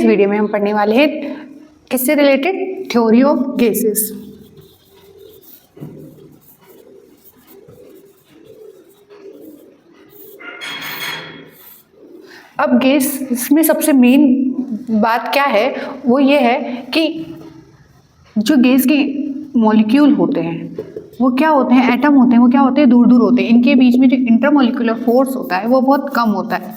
Video में हम पढ़ने वाले हैं किससे रिलेटेड, थ्योरी ऑफ गैसेस। अब गैस में सबसे मेन बात क्या है, वो ये है कि जो गैस के मॉलिक्यूल होते हैं वो क्या होते हैं, एटम होते हैं, वो क्या होते हैं, दूर दूर होते हैं। इनके बीच में जो इंटरमॉलिक्यूलर फोर्स होता है वो बहुत कम होता है।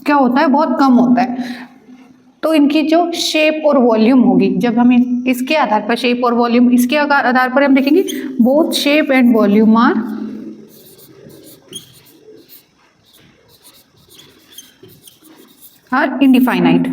क्या होता है, बहुत कम होता है। तो इनकी जो शेप और वॉल्यूम होगी, जब हम इसके आधार पर, शेप और वॉल्यूम इसके आधार पर हम देखेंगे, both shape and volume are indefinite.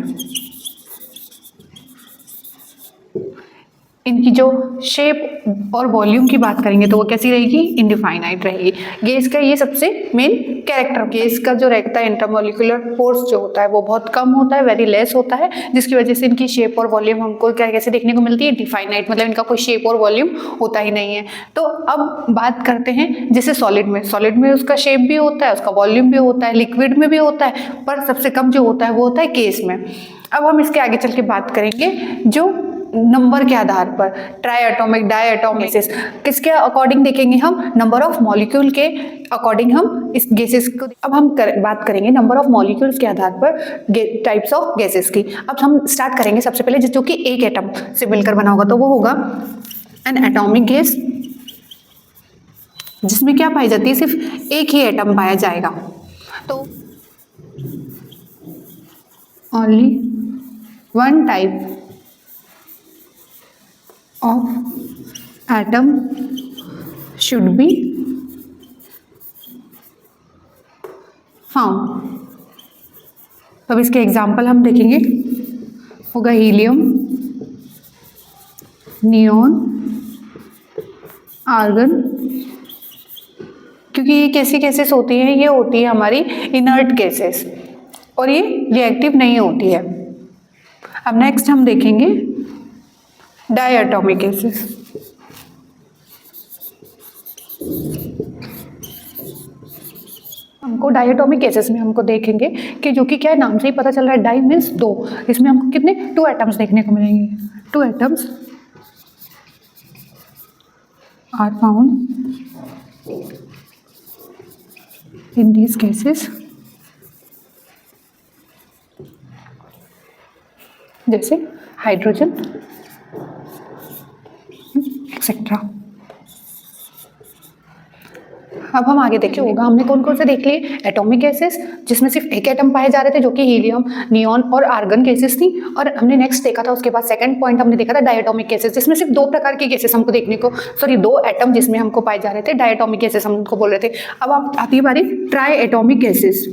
इनकी जो शेप और वॉल्यूम की बात करेंगे तो वो कैसी रहेगी, इनडिफाइनाइट रहेगी। गैस का ये सबसे मेन कैरेक्टर, गैस का जो रहता है इंटरमॉलिक्यूलर फोर्स जो होता है वो बहुत कम होता है, वेरी लेस होता है, जिसकी वजह से इनकी शेप और वॉल्यूम हमको क्या कैसे देखने को मिलती है, डिफाइनाइट, मतलब इनका कोई शेप और वॉल्यूम होता ही नहीं है। तो अब बात करते हैं जैसे सॉलिड में, सॉलिड में उसका शेप भी होता है, उसका वॉल्यूम भी होता है, लिक्विड में भी होता है, पर सबसे कम जो होता है वो होता है गैस में। अब हम इसके आगे चल के बात करेंगे जो नंबर के आधार पर, ट्राई एटॉमिक, डाई एटॉमिक, किसके अकॉर्डिंग देखेंगे हम, नंबर ऑफ मॉलिक्यूल के अकॉर्डिंग हम इस गैसेस को। अब हम बात करेंगे नंबर ऑफ मॉलिक्यूल्स के आधार पर टाइप्स ऑफ गैसेस की। अब हम स्टार्ट करेंगे सबसे पहले जो कि एक एटम से मिलकर बना होगा, तो वो होगा एन एटॉमिक गैस, जिसमें क्या पाई जाती है, सिर्फ एक ही एटम पाया जाएगा। तो only one type of atom should be found। अब इसके एग्जाम्पल हम देखेंगे, होगा हीलियम, नियॉन, आर्गन। क्योंकि ये कैसी गैसेस होती हैं, ये होती है हमारी इनर्ट गैसेस और ये रिएक्टिव नहीं होती है। अब नेक्स्ट हम देखेंगे डायटोमिक गैसेस। हमको डायटोमिक गैसेस में हमको देखेंगे कि जो कि क्या है, नाम से ही पता चल रहा है, डाई मीन्स दो, इसमें हमको कितने, 2 एटम्स देखने को मिलेंगे। 2 atoms are found in these gases, जैसे हाइड्रोजन एक्सेट्रा। अब हम आगे देखें होगा, हमने कौन कौन से देख लिए, एटॉमिक गैसेस जिसमें सिर्फ एक एटम पाए जा रहे थे, जो कि हीलियम, नियॉन और आर्गन गैसेस थी। और हमने नेक्स्ट देखा था, उसके बाद सेकंड पॉइंट हमने देखा था डायटोमिक गैसेस, जिसमें सिर्फ 2 प्रकार की गैसेस हमको देखने को, 2 एटम जिसमें हमको पाए जा रहे थे, डायटोमिक गैसेस हम उनको बोल रहे थे। अब आती है बारी ट्राई एटॉमिक गैसेस।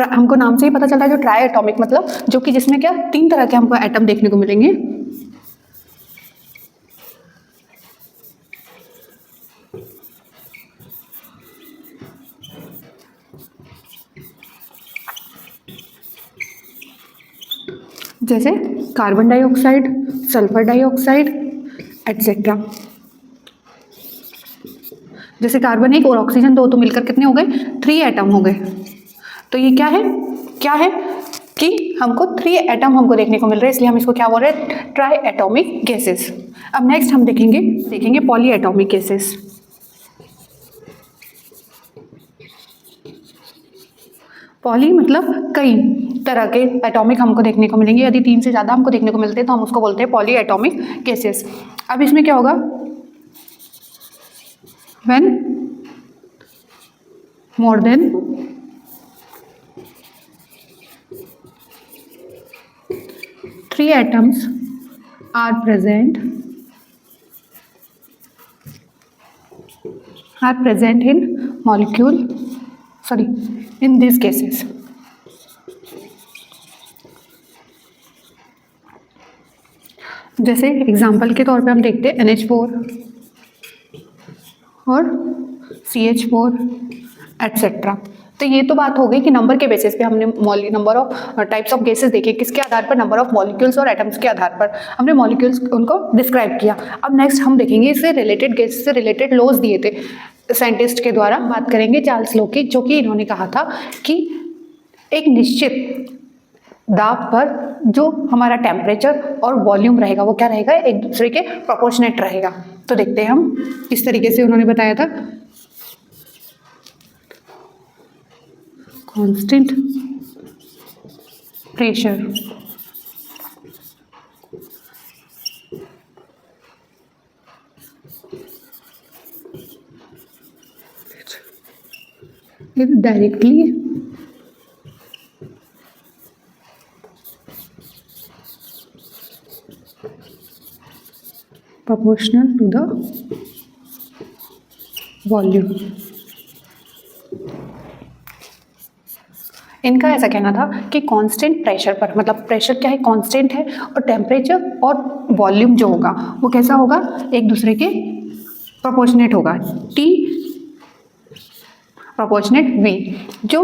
हमको नाम से ही पता चलता है, जो ट्राई एटॉमिक मतलब जो कि जिसमें क्या 3 तरह के हमको एटम देखने को मिलेंगे। जैसे carbon dioxide, sulphur dioxide etcetera. जैसे कार्बन 1 और ऑक्सीजन 2, तो मिलकर कितने हो गए, 3 एटम हो गए। तो ये क्या है कि हमको 3 एटम हमको देखने को मिल रहे हैं, इसलिए हम इसको क्या बोल रहे हैं, ट्राई एटॉमिक गैसेस। अब नेक्स्ट हम देखेंगे पॉली एटॉमिक गैसेस। पॉली मतलब कई तरह के एटॉमिक हमको देखने को मिलेंगे, यदि 3 से ज़्यादा हमको देखने को मिलते हैं तो हम उसको बोलते हैं पॉली एटॉमिक गैसेस। अब इसमें क्या होगा, when more than 3 atoms are present in molecule, in these cases। जैसे एग्जाम्पल के तौर पे हम देखते हैं NH4 और CH4 एटसेट्रा। तो ये तो बात हो गई कि नंबर के बेसिस पे हमने number of types of gases देखे, किसके आधार पर, नंबर ऑफ मॉलिक्यूल्स और एटम्स के आधार पर हमने मॉलिक्यूल्स उनको डिस्क्राइब किया। अब नेक्स्ट हम देखेंगे इससे रिलेटेड गैसेस से रिलेटेड लॉज दिए थे साइंटिस्ट के द्वारा। बात करेंगे चार्ल्स लॉ की, जो कि इन्होंने कहा था कि एक निश्चित दाब पर जो हमारा टेम्परेचर और वॉल्यूम रहेगा वो क्या रहेगा, एक दूसरे के प्रोपोर्शनेट रहेगा। तो देखते हैं हम किस तरीके से उन्होंने बताया था। Constant pressure directly proportional to the volume। इनका ऐसा कहना था कि कांस्टेंट प्रेशर पर, मतलब प्रेशर क्या है, कांस्टेंट है, और टेम्परेचर और वॉल्यूम जो होगा वो कैसा होगा, एक दूसरे के प्रोपोर्शनेट होगा। T प्रोपोर्शनेट V, जो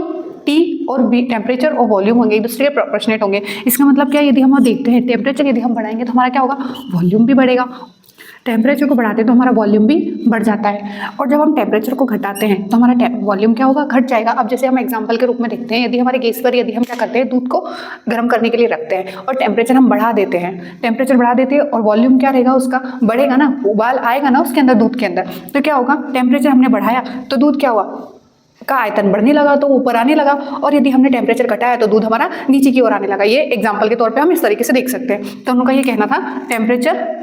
T और V टेम्परेचर और वॉल्यूम होंगे एक दूसरे के प्रोपोर्शनेट होंगे। इसका मतलब क्या, यदि हम देखते हैं टेम्परेचर यदि हम बढ़ाएंगे तो हमारा क्या होगा, वॉल्यूम भी बढ़ेगा। टेम्परेचर को बढ़ाते हैं तो हमारा वॉल्यूम भी बढ़ जाता है, और जब हम टेम्परेचर को घटाते हैं तो हमारा वॉल्यूम क्या होगा, घट जाएगा। अब जैसे हम एग्जांपल के रूप में देखते हैं, यदि हमारे गैस पर यदि हम क्या करते हैं, दूध को गर्म करने के लिए रखते हैं और टेम्परेचर हम बढ़ा देते हैं, टेम्परेचर बढ़ा देते हैं और वॉल्यूम क्या रहेगा, उसका बढ़ेगा ना, उबाल आएगा ना उसके अंदर, दूध के अंदर, तो क्या होगा, टेम्परेचर हमने बढ़ाया तो दूध क्या हुआ, का आयतन बढ़ने लगा, तो ऊपर आने लगा, और यदि हमने टेम्परेचर घटाया तो दूध हमारा नीचे की ओर आने लगा। ये एग्जाम्पल के तौर पे हम इस तरीके से देख सकते हैं। तो उनका ये कहना था टेम्परेचर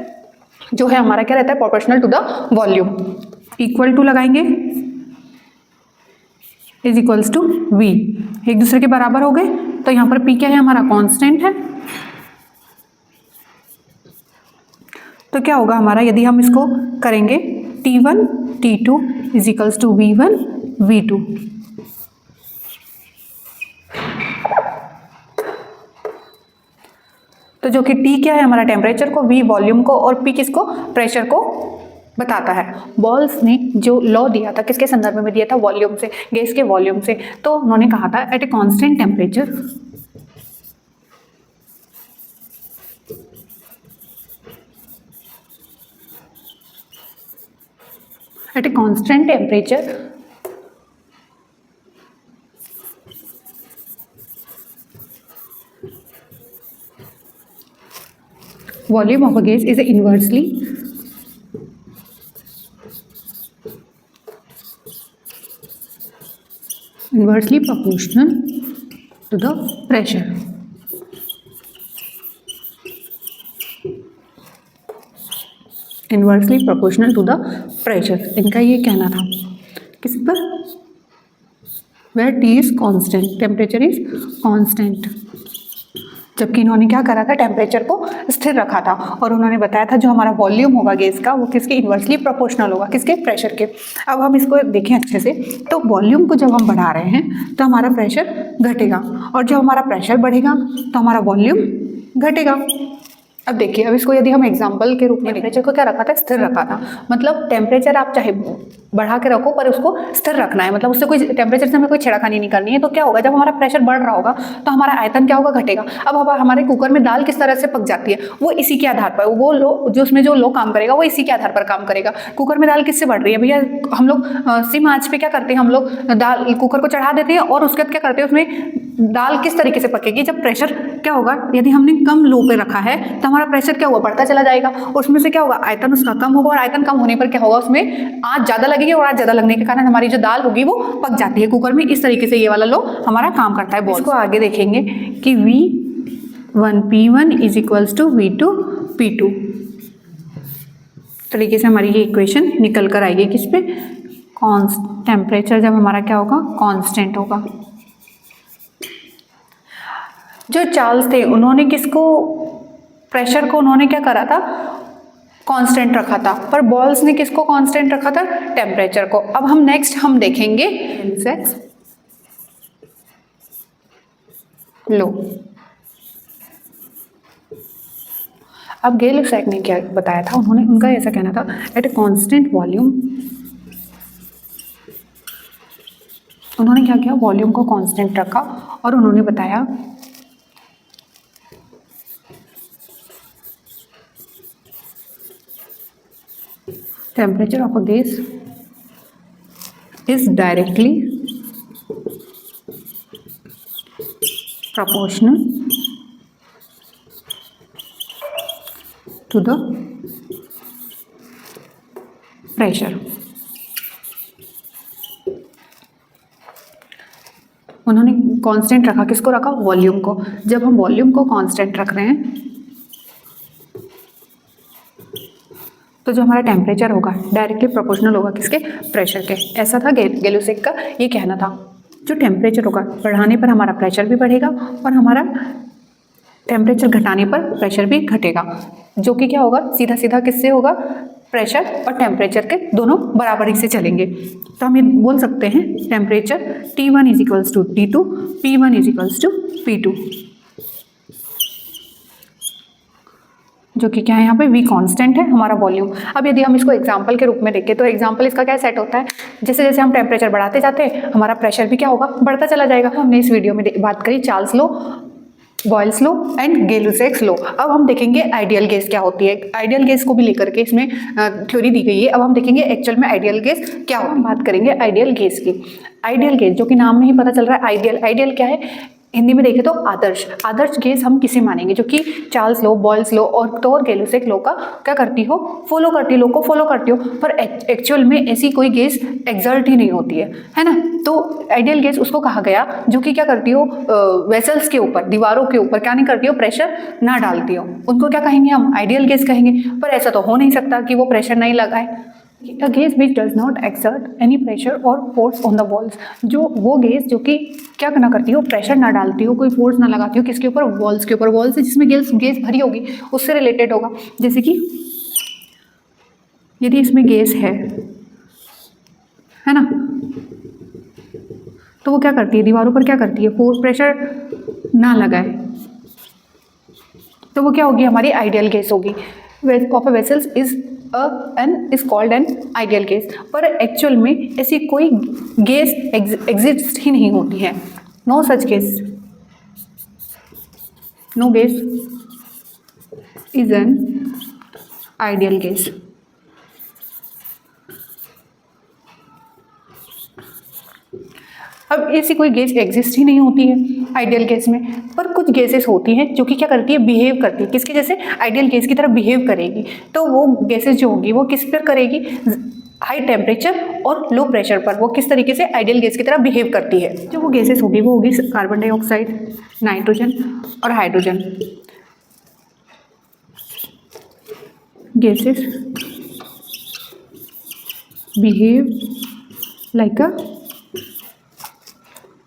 जो है हमारा क्या रहता है, proportional to the volume. Equal to लगाएंगे, इज इक्वल्स टू V, एक दूसरे के बराबर हो गए। तो यहाँ पर P क्या है, हमारा कांस्टेंट है। तो क्या होगा हमारा, यदि हम इसको करेंगे T1 T2 is equals to V1 V2। तो जो कि T क्या है हमारा टेम्परेचर को, V वॉल्यूम को, और P किसको, प्रेशर को बताता है। बॉल्स ने जो लॉ दिया था किसके संदर्भ में दिया था, वॉल्यूम से, गैस के वॉल्यूम से। तो उन्होंने कहा था at a constant temperature volume of a gas is inversely proportional to the pressure। Inversely proportional to the pressure, इनका ये कहना था। किस पर, where T is constant, temperature is constant. जबकि इन्होंने क्या करा था, टेम्परेचर को स्थिर रखा था, और उन्होंने बताया था जो हमारा वॉल्यूम होगा गैस का वो किसके इन्वर्सली प्रोपोर्शनल होगा, किसके, प्रेशर के। अब हम इसको देखें अच्छे से, तो वॉल्यूम को जब हम बढ़ा रहे हैं तो हमारा प्रेशर घटेगा, और जब हमारा प्रेशर बढ़ेगा तो हमारा वॉल्यूम घटेगा। अब देखिए, अब इसको यदि हम एग्जाम्पल के रूप में, टेम्परेचर को क्या रखा था, स्थिर रखा था। मतलब टेम्परेचर आप चाहे बढ़ा के रखो पर उसको स्थिर रखना है, मतलब उससे कोई टेम्परेचर से हमें कोई छेड़खानी नहीं करनी है। तो क्या होगा, जब हमारा प्रेशर बढ़ रहा होगा तो हमारा आयतन क्या होगा, घटेगा। अब हमारे कुकर में दाल किस तरह से पक जाती है, वो इसी के आधार पर, वो लो जो उसमें जो लो काम करेगा वो इसी के आधार पर काम करेगा। कुकर में दाल किससे बढ़ रही है भैया, हम लोग सिम आंच पे क्या करते हैं, हम लोग दाल कुकर को चढ़ा देते हैं और उसके बाद क्या करते हैं, उसमें दाल किस तरीके से पकेगी, जब प्रेशर क्या होगा, यदि हमने कम लो पे रखा है तो हमारा प्रेशर क्या हुआ, बढ़ता चला जाएगा, उसमें से क्या होगा, आयतन उसका कम होगा, और आयतन कम होने पर क्या होगा, उसमें आंच ज़्यादा लगेगी, और आंच ज़्यादा लगने के कारण हमारी जो दाल होगी वो पक जाती है कुकर में। इस तरीके से ये वाला लो हमारा काम करता है। इसको आगे देखेंगे कि V1 P1 is equals to V2 P2 तरीके से हमारी ये इक्वेशन निकल कर आएगी। किस पे, टेम्परेचर जब हमारा क्या होगा, कांस्टेंट होगा। जो चार्ल्स थे उन्होंने किसको, प्रेशर को उन्होंने क्या करा था, कांस्टेंट रखा था, पर बॉल्स ने किसको कांस्टेंट रखा था, टेम्परेचर को। अब हम नेक्स्ट हम देखेंगे इंसेक्ट्स लो। अब गेल-लेसैग ने क्या बताया था, उन्होंने, उनका ऐसा कहना था एट ए कांस्टेंट वॉल्यूम उन्होंने क्या किया, वॉल्यूम को कांस्टेंट रखा और उन्होंने बताया temperature of a gas is directly proportional to the pressure। उन्होंने कांस्टेंट रखा, किसको रखा, वॉल्यूम को। जब हम वॉल्यूम को कांस्टेंट रख रहे हैं तो जो हमारा टेम्परेचर होगा डायरेक्टली प्रोपोर्शनल होगा किसके, प्रेशर के। ऐसा था गैलुसेक का ये कहना था। जो टेम्परेचर होगा बढ़ाने पर हमारा प्रेशर भी बढ़ेगा और हमारा टेम्परेचर घटाने पर प्रेशर भी घटेगा, जो कि क्या होगा, सीधा सीधा किससे होगा, प्रेशर और टेम्परेचर के दोनों बराबरी से चलेंगे। तो हम ये बोल सकते हैं temperature T1 is equals to T2, P1 is equals to P2, जो कि क्या है यहाँ पे V कांस्टेंट है हमारा वॉल्यूम। अब यदि हम इसको एग्जांपल के रूप में देखें तो एग्जांपल इसका क्या सेट होता है, जैसे जैसे हम टेम्परेचर बढ़ाते जाते हैं हमारा प्रेशर भी क्या होगा, बढ़ता चला जाएगा। हमने इस वीडियो में बात करी Charles law, Boyle's law and Gay-Lussac's law. अब हम देखेंगे आइडियल गैस क्या होती है। आइडियल गैस को भी लेकर के इसमें थ्योरी दी गई है। अब हम देखेंगे एक्चुअल में आइडियल गैस क्या होती है। हम बात करेंगे आइडियल गैस की। आइडियल गैस, जो कि नाम में ही पता चल रहा है आइडियल। आइडियल क्या है, हिंदी में देखें तो आदर्श। आदर्श गैस हम किसे मानेंगे, जो कि चार्ल्स लॉ, बॉयल्स लॉ और गैलुसेक लॉ का क्या करती हो, फॉलो करती हो, लॉ को फॉलो करती हो। पर एक्चुअल में ऐसी कोई गैस एक्सर्ट ही नहीं होती है ना। तो आइडियल गैस उसको कहा गया जो कि क्या करती हो, वेसल्स के ऊपर, दीवारों के ऊपर क्या नहीं करती हो, प्रेशर ना डालती हो, उनको क्या कहेंगे हम, आइडियल गैस कहेंगे। पर ऐसा तो हो नहीं सकता कि वो प्रेशर नहीं लगाए। A gas which does not exert any pressure or force on the walls, जो वो गैस जो कि क्या ना करती हो, प्रेशर ना डालती हो, कोई फोर्स ना लगाती हो, किसके ऊपर, वॉल्स के ऊपर। वॉल्स से जिसमें गैस भरी होगी उससे रिलेटेड होगा। जैसे कि यदि इसमें गैस है ना, तो वो क्या करती है, दीवारों पर क्या करती है, फोर्स, प्रेशर ना लगाए, तो वो क्या होगी, हमारी आइडियल गैस होगी। Of a vessels is called an ideal gas. पर एक्चुअल में ऐसी कोई गैस एग्जिस्ट ही नहीं होती है। No such gas, no gas is an ideal gas. अब ऐसी कोई गैस एग्जिस्ट ही नहीं होती है आइडियल गैस में। पर कुछ गैसेस होती हैं जो कि क्या करती है, बिहेव करती है किसके जैसे, आइडियल गैस की तरह बिहेव करेगी। तो वो गैसेस जो होगी वो किस पर करेगी, हाई टेम्परेचर और लो प्रेशर पर वो किस तरीके से आइडियल गैस की तरह बिहेव करती है। जो वो गैसेस होगी वो होगी कार्बन डाइऑक्साइड, नाइट्रोजन और hydrogen. Gases behave like a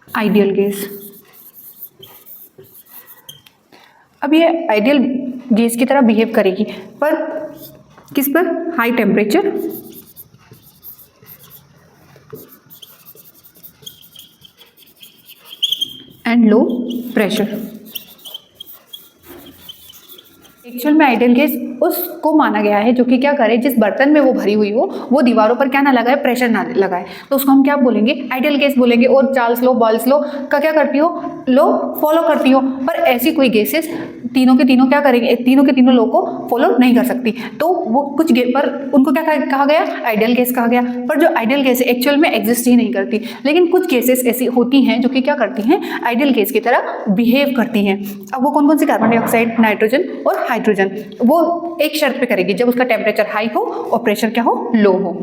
ideal gas. अब ये आइडियल गैस की तरह बिहेव करेगी पर किस पर, high temperature and low pressure. Actual में आइडियल गैस उसको माना गया है जो कि क्या करे, जिस बर्तन में वो भरी हुई हो वो दीवारों पर क्या ना लगाए, प्रेशर ना लगाए, तो उसको हम क्या बोलेंगे, आइडियल गैस बोलेंगे। और चार्ल्स लॉ, बॉयल्स लॉ का क्या करती हो, लॉ फॉलो करती हो। पर ऐसी कोई गैसेस तीनों के तीनों क्या करेंगे, तीनों के तीनों लॉ को फॉलो नहीं कर सकती। तो वो कुछ पर उनको क्या कहा गया, आइडियल गैस कहा गया। पर जो आइडियल गैस एक्चुअल में एग्जिस्ट ही नहीं करती। लेकिन कुछ गैसेस ऐसी होती हैं जो कि क्या करती हैं, आइडियल गैस की तरह बिहेव करती हैं। अब वो कौन कौन सी, कार्बन डाइऑक्साइड, नाइट्रोजन और हाइड्रोजन। वो एक शर्त पे करेगी, जब उसका टेम्परेचर हाई हो और प्रेशर क्या हो, लो हो।